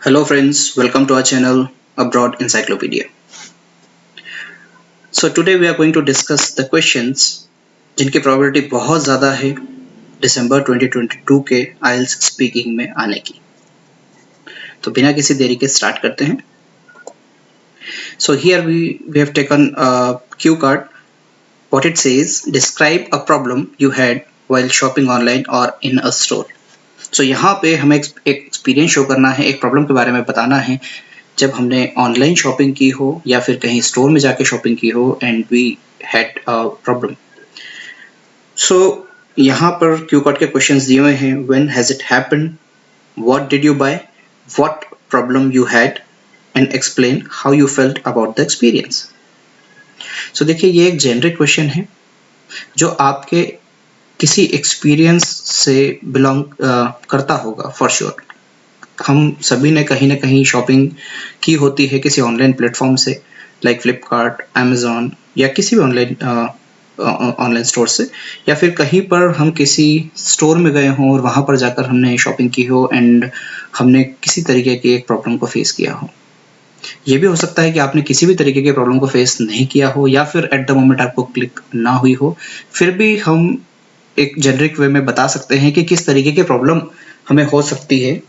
Hello friends, welcome to our channel Abroad Encyclopedia. So today we are going to discuss the questions जिनकी probability बहुत ज़्यादा है दिसंबर 2022 के IELTS speaking में आने की। तो बिना किसी देरी के स्टार्ट करते हैं। So here we have taken a cue card. What it says, describe a problem you had while shopping online or in a store. So यहाँ पे हमें एक एक्सपीरियंस शो करना है, एक प्रॉब्लम के बारे में बताना है जब हमने ऑनलाइन शॉपिंग की हो या फिर कहीं स्टोर में जाके शॉपिंग की हो and we had a problem. So यहाँ पर क्यू कार्ड के क्वेश्चंस दिए हुए हैं। When has it happened, what did you buy, what problem you had and explain how you felt about the experience. So देखिए, ये एक जेनरिक क्वेश्चन है जो आपके किसी एक्सपीरियंस से बिलोंग करता होगा फॉर श्योर। हम सभी ने कहीं ना कहीं शॉपिंग की होती है किसी ऑनलाइन प्लेटफॉर्म से, लाइक फ्लिपकार्ट, अमेजोन या किसी भी ऑनलाइन स्टोर से, या फिर कहीं पर हम किसी स्टोर में गए हों और वहाँ पर जाकर हमने शॉपिंग की हो एंड हमने किसी तरीके की एक प्रॉब्लम को फेस किया हो। ये भी हो सकता है कि आपने किसी भी तरीके के प्रॉब्लम को फेस नहीं किया हो या फिर एट द मोमेंट आपको क्लिक ना हुई हो, फिर भी हम एक जेनरिक वे में बता सकते हैं कि किस तरीके की प्रॉब्लम हमें हो सकती है।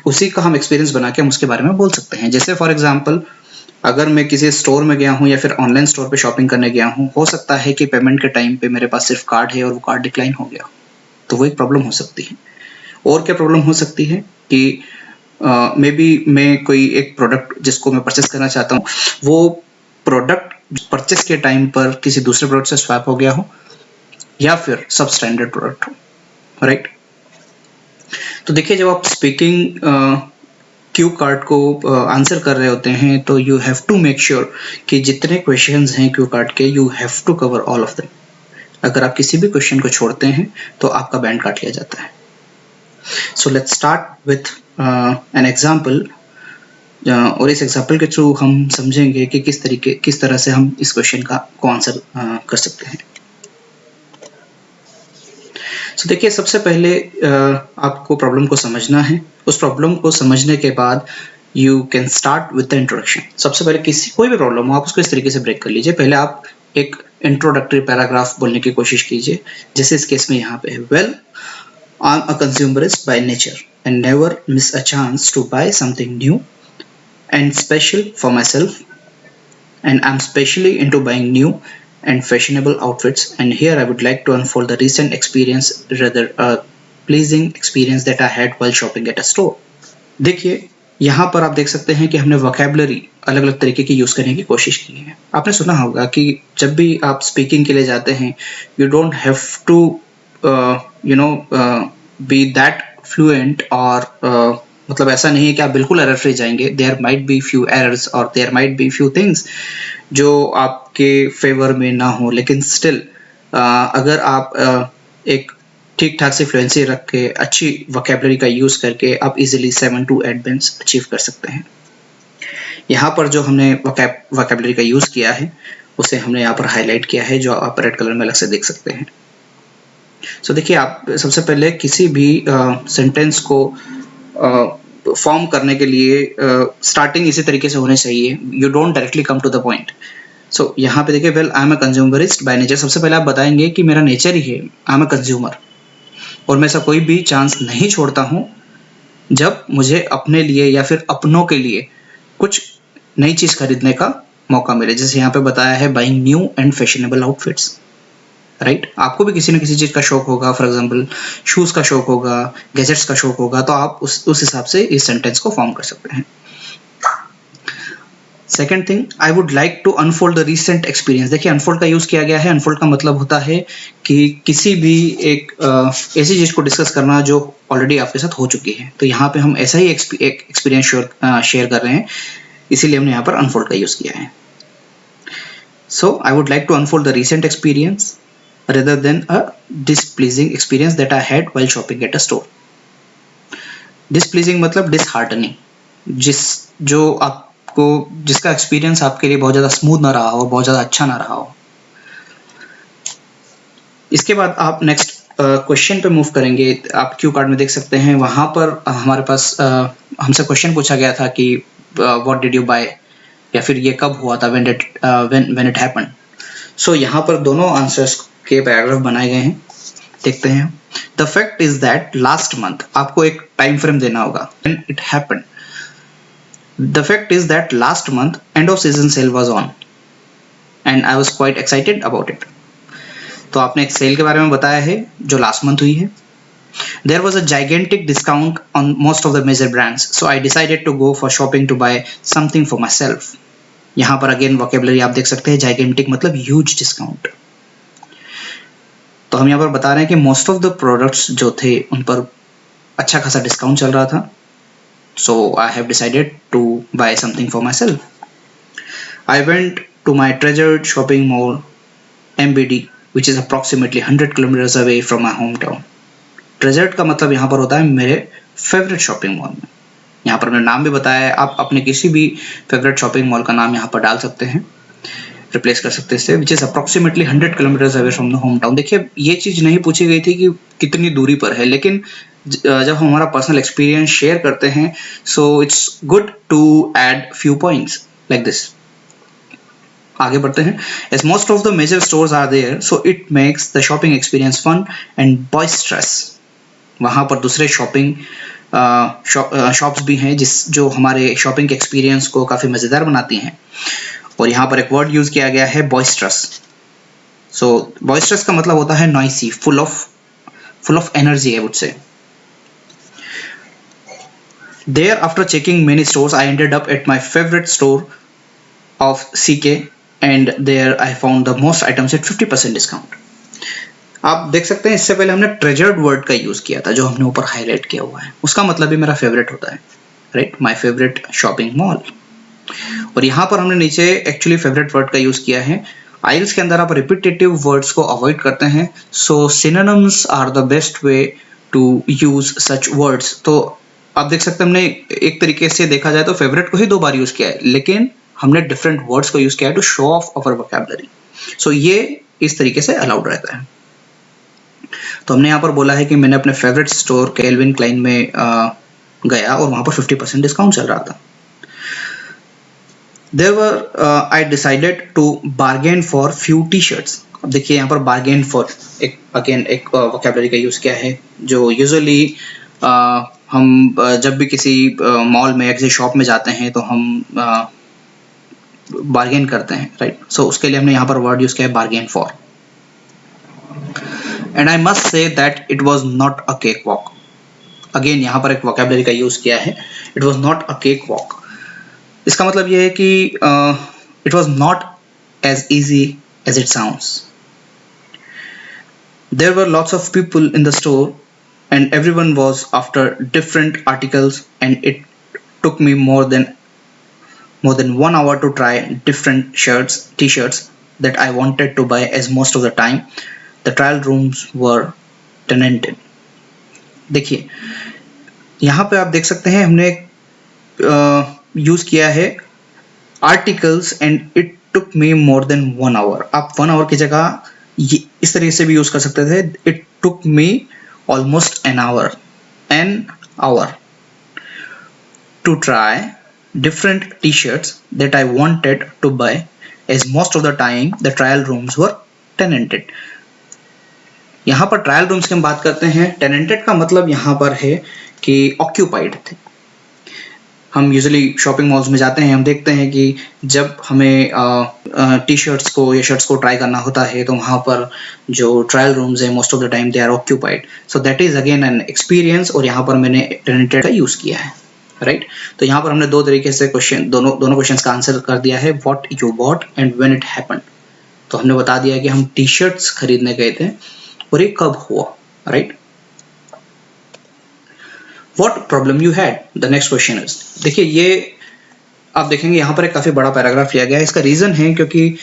उसी का हम एक्सपीरियंस बना के हम उसके बारे में बोल सकते हैं। जैसे फॉर एग्जांपल, अगर मैं किसी स्टोर में गया हूँ या फिर ऑनलाइन स्टोर पे शॉपिंग करने गया हूँ, हो सकता है कि पेमेंट के टाइम पे मेरे पास सिर्फ कार्ड है और वो कार्ड डिक्लाइन हो गया, तो वो एक प्रॉब्लम हो सकती है। और क्या प्रॉब्लम हो सकती है कि मे बी मैं कोई एक प्रोडक्ट जिसको मैं परचेस करना चाहता हूँ, वो प्रोडक्ट परचेस के टाइम पर किसी दूसरे प्रोडक्ट से स्वैप हो गया हो या फिर सब स्टैंडर्ड प्रोडक्ट हो, राइट। तो देखिए, जब आप स्पीकिंग क्यू कार्ड को आंसर कर रहे होते हैं तो you have to make sure कि जितने क्वेश्चंस हैं क्यू कार्ड के, you have to cover all of them. अगर आप किसी भी क्वेश्चन को छोड़ते हैं तो आपका बैंड काट लिया जाता है। So let's start with an example, और इस एग्जाम्पल के थ्रू हम समझेंगे कि किस तरह से हम इस क्वेश्चन को आंसर कर सकते हैं। तो देखिए, सबसे पहले आपको प्रॉब्लम को समझना है। उस प्रॉब्लम को समझने के बाद you can start with the introduction. सबसे पहले कोई भी प्रॉब्लम हो, आप उसको इस तरीके से ब्रेक कर लीजिए। पहले आप एक इंट्रोडक्टरी पैराग्राफ बोलने की कोशिश कीजिए, जैसे इस केस में यहाँ पे है, well I am a consumerist by nature and never miss a chance to buy something new and special for myself, and I'm specially into buying new and fashionable outfits, and here I would like to unfold the recent experience, rather a pleasing experience that I had while shopping at a store. देखिए, यहाँ पर आप देख सकते हैं कि हमने vocabulary अलग अलग तरीके की यूज करने की कोशिश की है। आपने सुना होगा कि जब भी आप स्पीकिंग के लिए जाते हैं, you don't have to be that fluent, और मतलब ऐसा नहीं है कि आप बिल्कुल एरर फ्री जाएंगे। There might be few errors और there might be few things जो आपके फेवर में ना हो, लेकिन स्टिल अगर आप एक ठीक ठाक से फ्लुएंसी रख के अच्छी वोकैबुलरी का यूज करके आप इजीली 7 to 8 बैंड्स अचीव कर सकते हैं। यहाँ पर जो हमने वोकैबुलरी का यूज किया है उसे हमने यहाँ पर हाईलाइट किया है, जो आप रेड कलर में अलग से देख सकते हैं। सो देखिए, आप सबसे पहले किसी भी सेंटेंस को फॉर्म करने के लिए स्टार्टिंग इसी तरीके से होनी चाहिए। You don't directly come to the point. So यहाँ पे देखिए, well I am a consumerist by nature. सबसे पहले आप बताएंगे कि मेरा नेचर ही है, आई एम अ कंज्यूमर, और मैं ऐसा कोई भी चांस नहीं छोड़ता हूँ जब मुझे अपने लिए या फिर अपनों के लिए कुछ नई चीज खरीदने का मौका मिले। जैसे यहाँ पे बताया है, buying new and fashionable outfits, right. आपको भी किसी न किसी चीज का शौक होगा, फॉर एग्जाम्पल शूज का शौक होगा, गैजेट्स का शौक होगा, तो आप उस हिसाब से इस सेंटेंस को फॉर्म कर सकते हैं। Second thing, I would like to unfold the recent experience. देखिए, अनफोल्ड का यूज किया गया है। अनफोल्ड का मतलब होता है कि किसी भी एक ऐसी चीज को डिस्कस करना जो ऑलरेडी आपके साथ हो चुकी है। तो यहाँ पे हम ऐसा ही एक एक्सपीरियंस शेयर कर रहे हैं, इसीलिए हमने यहाँ पर अनफोल्ड का यूज किया है। So I would like to unfold the recent experience rather than a displeasing experience that I had while shopping at a store. Displeasing मतलब disheartening, जिसका एक्सपीरियंस आपके लिए बहुत ज्यादा स्मूथ ना रहा हो, बहुत ज्यादा अच्छा ना रहा हो। इसके बाद आप नेक्स्ट क्वेश्चन पे मूव करेंगे, आप क्यू कार्ड में देख सकते हैं, वहाँ पर हमारे पास हमसे क्वेश्चन पूछा गया था कि व्हाट डिड यू बाय, या फिर ये कब हुआ था, व्हेन इट हैपेंड। सो यहाँ पर दोनों आंसर्स के पैराग्राफ बनाए गए हैं, देखते हैं। The fact is that last month, आपको एक टाइम फ्रेम देना होगा, when it happened. The fact is that last month end off season cell was on and I was quite excited about it. तो आपने एक सेल के बारे में बताया है जो लास्ट मंथ हुई है। There was a gigantic discount on most of the major brands, so I decided to go for shopping to buy something for myself. यहाँ पर अगेन वोकेबलरी आप देख सकते हैं, gigantic मतलब huge discount। तो हम यहाँ पर बता रहे हैं कि most of the products जो थे उन पर अच्छा खासा डिस्काउंट चल रहा था, so I have decided to buy something for myself. I went to my treasured shopping mall MBD, which is approximately 100 kilometers away from my hometown. Treasured का मतलब यहाँ पर होता है मेरे फेवरेट शॉपिंग मॉल में। यहाँ पर मैंने नाम भी बताया है, आप अपने किसी भी फेवरेट शॉपिंग मॉल का नाम यहाँ पर डाल सकते हैं, रिप्लेस कर सकते हैं इससे, which is approximately 100 kilometres away from the home town. देखिए ये चीज़ नहीं पूछी गई थी कि कितनी दूरी पर है, लेकिन जब हम हमारा पर्सनल एक्सपीरियंस शेयर करते हैं, so it's good to add few points like this. आगे बढ़ते हैं। As most of the major stores are there, so it makes the shopping experience fun and boisterous. वहाँ पर दूसरे शॉपिंग शॉप्स भी हैं जो हमारे शॉपिंग के एक्सपीरियंस को काफ़ी मज़ेदार बनाती हैं। और यहाँ पर एक वर्ड यूज़ किया गया है, बॉइस्ट्रस। सो बॉइस्ट्रस का मतलब होता है noisy, full of energy, I would say. There, after checking many stores, I ended up at my favorite store of CK, and there I found the most items at 50% discount. आप देख सकते हैं इससे पहले हमने ट्रेजर्ड वर्ड का use किया था जो हमने ऊपर हाईलाइट किया हुआ है, उसका मतलब भी मेरा फेवरेट होता है, right, my favourite shopping mall. और यहाँ पर हमने नीचे एक्चुअली फेवरेट वर्ड का यूज किया है। आइल्स के अंदर आप रिपीटेटिव वर्ड्स को अवॉइड करते हैं, so synonyms are the best way to use such words. तो आप देख सकते हैं हमने एक तरीके से देखा जाए तो फेवरेट को ही 2 बार यूज किया है, लेकिन हमने डिफरेंट वर्ड्स को यूज किया है to show off our vocabulary. So ये इस तरीके से अलाउड रहता है। तो हमने यहाँ पर बोला है कि मैंने अपने फेवरेट स्टोर कैल्विन क्लाइन में गया और वहाँ पर 50% डिस्काउंट चल रहा था। I decided to bargain for few t-shirts. अब देखिए यहाँ पर bargain for एक वोकैबुलरी का यूज किया है जो यूजुअली हम जब भी किसी मॉल में या किसी शॉप में जाते हैं तो हम बार्गेन करते हैं, राइट। सो उसके लिए हमने यहाँ पर वर्ड यूज किया है bargain for. And I must say that it was not a cake walk. Again यहाँ पर एक वोकैबुलरी का यूज किया है, it was not a cake walk. इसका मतलब यह है कि it was not as easy as it sounds. There were lots of people in the store and everyone was after different articles, and it took me more than 1 hour to try different t-shirts that I wanted to buy, as most of the time the trial rooms were tenanted. देखिए यहाँ पे आप देख सकते हैं हमने use किया है articles and it took me more than 1 hour. आप 1 hour की जगह इस तरीके से भी यूज कर सकते थे, it took me almost an hour to try different t-shirts that I wanted to buy, as most of the time the trial rooms were tenanted. यहाँ पर ट्रायल रूम्स की हम बात करते हैं, टेनेंटेड का मतलब यहाँ पर है कि ऑक्यूपाइड थे। हम यूजुअली शॉपिंग मॉल्स में जाते हैं, हम देखते हैं कि जब हमें टी शर्ट्स को या शर्ट्स को ट्राई करना होता है तो वहाँ पर जो ट्रायल रूम्स हैं most of the time they are occupied. So that is again an experience, और यहाँ पर मैंने टेनेंटेड का यूज़ किया है, राइट। तो यहाँ पर हमने 2 तरीके से दोनों क्वेश्चंस का आंसर कर दिया है, what you bought and when it happened. तो हमने बता दिया कि हम टी शर्ट्स खरीदने गए थे और ये कब हुआ, right. What problem you had? The next question is, देखिए ये आप देखेंगे यहाँ पर एक काफ़ी बड़ा पैराग्राफ लिया गया है। इसका रीज़न है क्योंकि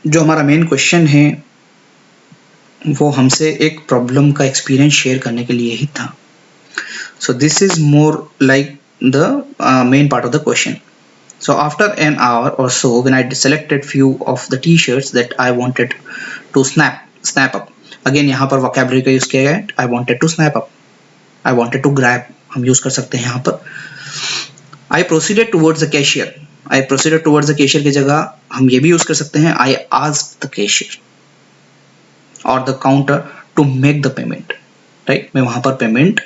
जो हमारा मेन क्वेश्चन है वो हमसे एक प्रॉब्लम का एक्सपीरियंस शेयर करने के लिए ही था। So this is more like the main part of the question. So after an hour or so, when I selected few of the t-shirts that I wanted to snap up, again यहाँ पर vocabulary का use किया गया है, I wanted to snap up, I wanted to grab हम use कर सकते हैं यहाँ पर। I proceeded towards the cashier, I proceeded towards the cashier की जगह हम ये भी यूज कर सकते हैं, आई आस्क्ड द कैशियर और the counter to make the payment, right, मैं वहां पर पेमेंट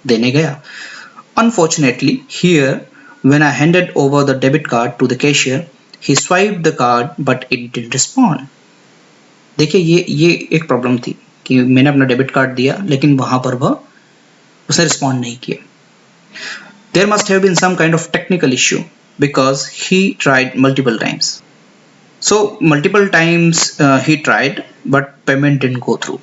देने गया। Unfortunately, here when I handed over the debit card to the cashier, he swiped the card but it didn't respond. देखिए ये एक problem थी कि मैंने अपना डेबिट कार्ड दिया लेकिन वहां पर वह उसने रिस्पॉन्ड नहीं किया। There must have been some kind of technical issue because he tried multiple times. So multiple times he tried but payment didn't go through.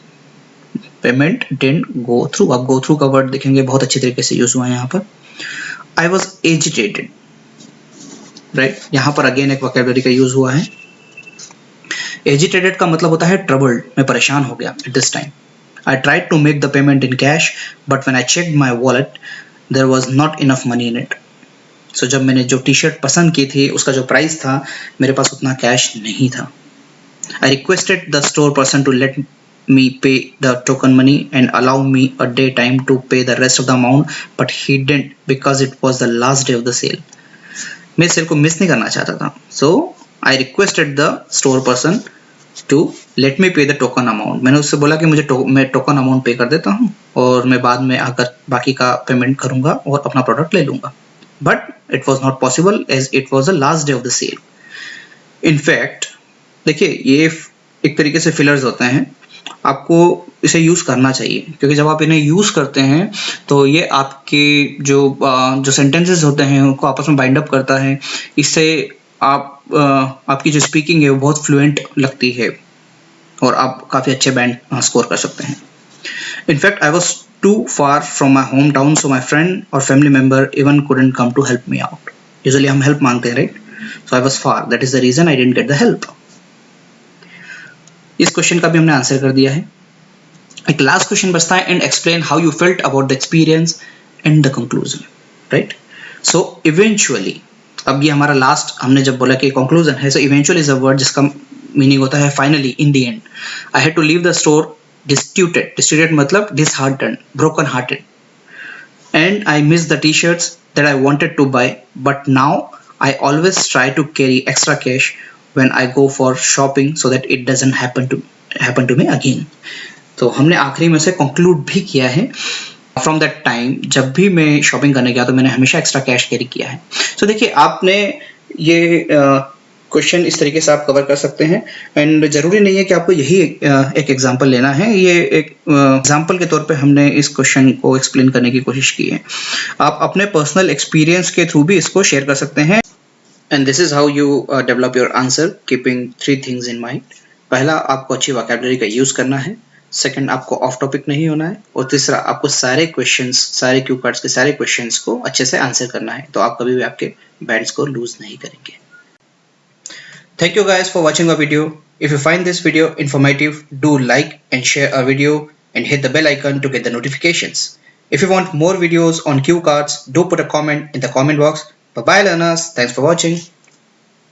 Payment didn't go through. आप go through का word देखेंगे बहुत अच्छी तरीके से use हुआ है यहाँ पर। आई वॉज एजिटेटेड, राइट, यहाँ पर अगेन एक वोकैबुलरी का यूज हुआ है। एजिटेटेड का मतलब होता है ट्रबल्ड, मैं परेशान हो गया at this time. I tried to make the payment in cash but when I checked my wallet there was not enough money in it. So जब मैंने जो टी शर्ट पसंद की थी उसका जो प्राइस था मेरे पास उतना कैश नहीं था। I requested the store person to let me pay the token money and allow me a day time to pay the rest of the amount, but he didn't because it was the last day of the sale. मैं cell को miss नहीं करना चाहता था, so I requested the store person to let me pay the token amount. मैंने उससे बोला कि मैं टोकन अमाउंट पे कर देता हूँ और मैं बाद में आकर बाकी का पेमेंट करूंगा और अपना प्रोडक्ट ले लूंगा, but it was not possible as it was the last day of the sale. In fact, देखिए ये एक तरीके से फिलर्स होते हैं, आपको इसे यूज करना चाहिए क्योंकि जब आप इन्हें यूज करते हैं तो ये आपके जो सेंटेंसेस होते हैं उनको आपस में बाइंड अप करता है। इससे आपकी जो स्पीकिंग है वो बहुत फ्लुएंट लगती है और आप काफ़ी अच्छे बैंड स्कोर कर सकते हैं। In fact I was too far from my home town so my friend और family member even couldn't come to help me out. Usually हम हेल्प मांगते हैं, right, so I was far, that is the reason I didn't get the help. इस question का भी हमने answer कर दिया है। एक लास्ट क्वेश्चन बचता है, and explain how you felt about the experience and the conclusion, right. So eventually, अब ये हमारा लास्ट, हमने जब बोला कि कंक्लूजन है, so eventually is a word जिसका मीनिंग होता है finally, in the end. I had to leave the store destituted मतलब disheartened, broken hearted, and I miss the T shirts that I wanted to buy, but now I always try to carry extra cash when I go for shopping so that it doesn't happen to me again. तो हमने आखिरी में से conclude भी किया है, from that time जब भी मैं शॉपिंग करने गया तो मैंने हमेशा एक्स्ट्रा कैश कैरी किया है। तो देखिए आपने ये क्वेश्चन इस तरीके से आप कवर कर सकते हैं, एंड ज़रूरी नहीं है कि आपको यही एक एग्जांपल लेना है। ये एक एग्जांपल के तौर पे हमने इस क्वेश्चन को एक्सप्लेन करने की कोशिश की है। आप अपने पर्सनल एक्सपीरियंस के थ्रू भी इसको शेयर कर सकते हैं। And this is how you develop your answer, keeping 3 things in mind. पहला, आपको अच्छी वोकैबुलरी का यूज करना है। सेकंड, आपको ऑफ टॉपिक नहीं होना है। और तीसरा, आपको सारे क्वेश्चंस, सारे क्यू कार्ड्स के सारे क्वेश्चंस को अच्छे से आंसर करना है, तो आप कभी भी आपके बैंड स्कोर लूज नहीं करेंगे। Thank you guys for watching our video. If you find this video informative, do like and share our video and hit the bell icon to get the notifications. If you want more videos on cue cards, do put a comment in the comment box. Bye bye learners, thanks for watching.